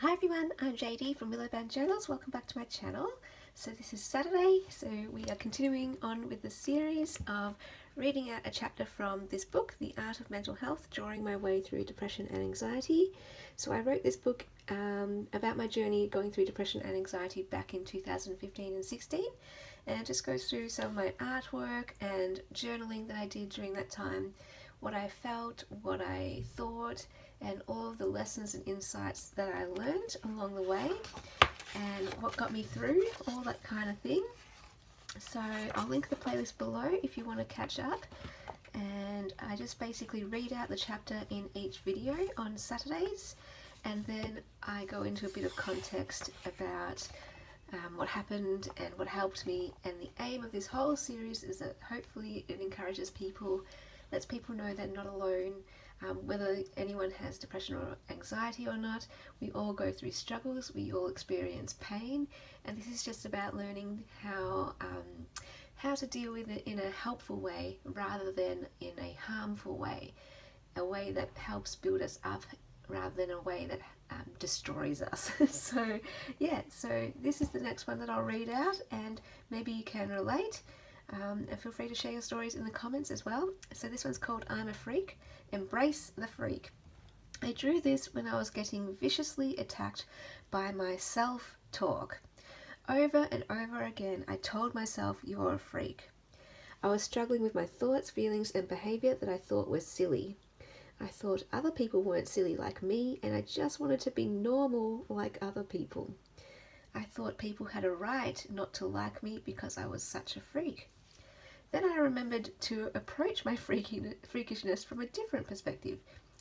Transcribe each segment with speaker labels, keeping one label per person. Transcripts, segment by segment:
Speaker 1: Hi everyone, I'm JD from Willowbound Journals. Welcome back to my channel. So this is Saturday, so we are continuing on with the series of reading out a chapter from this book, The Art of Mental Health, Drawing My Way Through Depression and Anxiety. So I wrote this book about my journey going through depression and anxiety back in 2015 and 16, and it just goes through some of my artwork and journaling that I did during that time, what I felt, what I thought, and all of the lessons and insights that I learned along the way and what got me through, all that kind of thing. So I'll link the playlist below if you want to catch up, and I just basically read out the chapter in each video on Saturdays, and then I go into a bit of context about what happened and what helped me. And the aim of this whole series is that hopefully it encourages people, lets people know they're not alone. Whether anyone has depression or anxiety or not, we all go through struggles, we all experience pain, and this is just about learning how to deal with it in a helpful way rather than in a harmful way, a way that helps build us up rather than a way that destroys us. So this is the next one that I'll read out, and maybe you can relate. And feel free to share your stories in the comments as well. So this one's called I'm a Freak. Embrace the freak. I drew this when I was getting viciously attacked by my self-talk. Over and over again, I told myself, you're a freak. I was struggling with my thoughts, feelings, and behavior that I thought were silly. I thought other people weren't silly like me, and I just wanted to be normal like other people. I thought people had a right not to like me because I was such a freak. Then I remembered to approach my freakishness from a different perspective,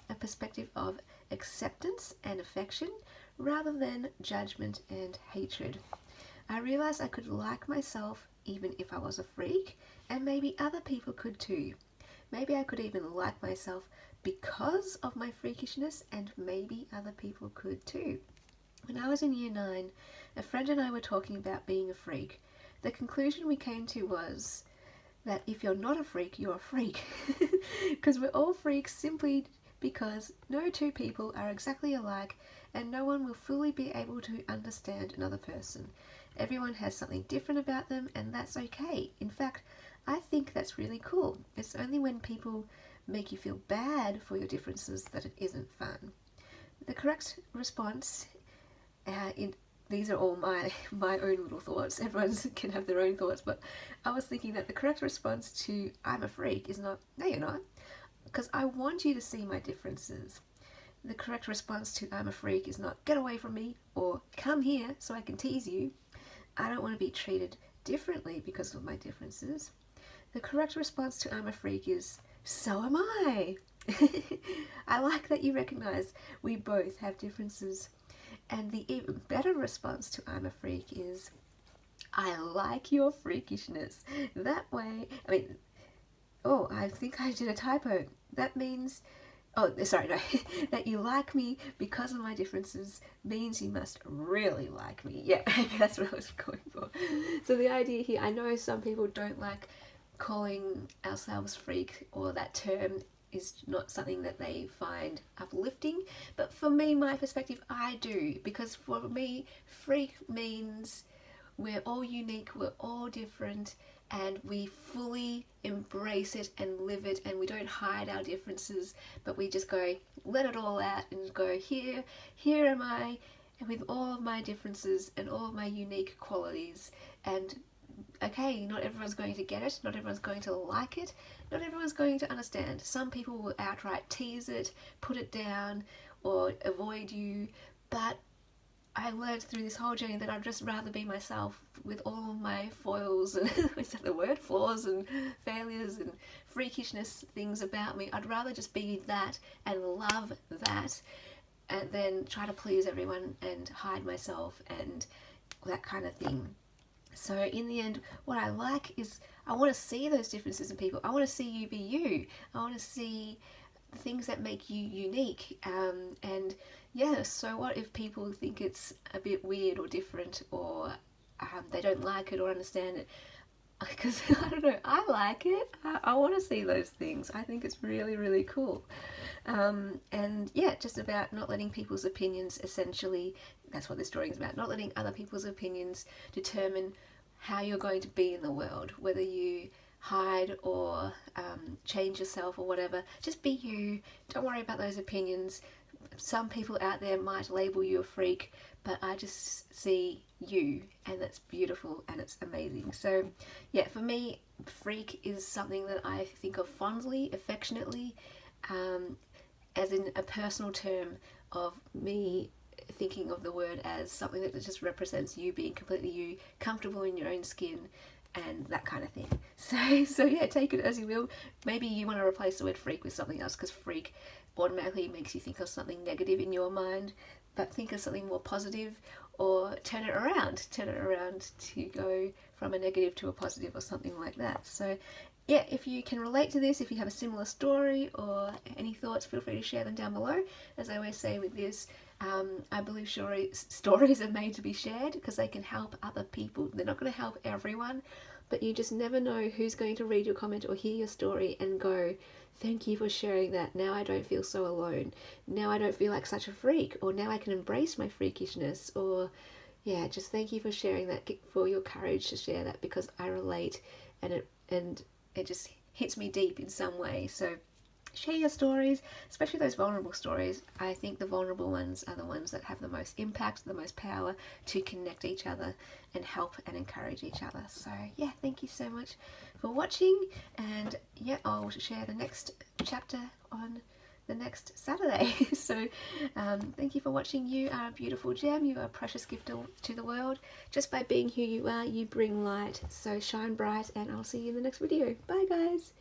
Speaker 1: a perspective of acceptance and affection rather than judgment and hatred. I realized I could like myself even if I was a freak, and maybe other people could too. Maybe I could even like myself because of my freakishness, and maybe other people could too. When I was in year 9, a friend and I were talking about being a freak. The conclusion we came to was that if you're not a freak, you're a freak. Because we're all freaks simply because no two people are exactly alike, and no one will fully be able to understand another person. Everyone has something different about them, and that's okay. In fact, I think that's really cool. It's only when people make you feel bad for your differences that it isn't fun. The correct response these are all my own little thoughts. Everyone can have their own thoughts, but I was thinking that the correct response to I'm a freak is not, no you're not, because I want you to see my differences. The correct response to I'm a freak is not get away from me or come here so I can tease you. I don't want to be treated differently because of my differences. The correct response to I'm a freak is so am I. I like that you recognize we both have differences. And the even better response to I'm a freak is, I like your freakishness. That way, I think I did a typo. That means, that you like me because of my differences means you must really like me. Yeah, that's what I was going for. So the idea here, I know some people don't like calling ourselves freak, or that term is not something that they find uplifting, but for me, my perspective, I do, because for me, freak means we're all unique, we're all different, and we fully embrace it and live it, and we don't hide our differences, but we just go, let it all out and go, here am I, and with all of my differences and all of my unique qualities. And okay, not everyone's going to get it, not everyone's going to like it, not everyone's going to understand. Some people will outright tease it, put it down, or avoid you, but I learned through this whole journey that I'd just rather be myself with all of my foils and is that the word? Flaws and failures and freakishness things about me. I'd rather just be that and love that, and then try to please everyone and hide myself and that kind of thing. So in the end, what I like is I want to see those differences in people. I want to see you be you. I want to see the things that make you unique. And yeah, so what if people think it's a bit weird or different, or they don't like it or understand it? because I don't know, I like it. I want to see those things. I think it's really, really cool. And yeah, just about not letting people's opinions, essentially, that's what this drawing is about, not letting other people's opinions determine how you're going to be in the world, whether you hide or change yourself or whatever. Just be you. Don't worry about those opinions. Some people out there might label you a freak, but I just see you, and that's beautiful and it's amazing. So yeah, for me, freak is something that I think of fondly, affectionately, as in a personal term of me thinking of the word as something that just represents you being completely you, comfortable in your own skin, and that kind of thing. So yeah, take it as you will. Maybe you want to replace the word freak with something else, because freak automatically makes you think of something negative in your mind, but think of something more positive, or turn it around to go from a negative to a positive or something like that. So yeah, if you can relate to this, if you have a similar story or any thoughts, feel free to share them down below. As I always say with this, I believe stories are made to be shared because they can help other people. They're not going to help everyone, but you just never know who's going to read your comment or hear your story and go, thank you for sharing that. Now I don't feel so alone. Now I don't feel like such a freak, or now I can embrace my freakishness, or yeah, just thank you for sharing that, for your courage to share that, because I relate, and it just hits me deep in some way. So share your stories, especially those vulnerable stories. I think the vulnerable ones are the ones that have the most impact, the most power to connect each other and help and encourage each other. So yeah, thank you so much for watching, and yeah, I'll share the next chapter on the next Saturday. So thank you for watching. You are a beautiful gem. You are a precious gift to the world. Just by being who you are, you bring light. So shine bright, and I'll see you in the next video. Bye guys.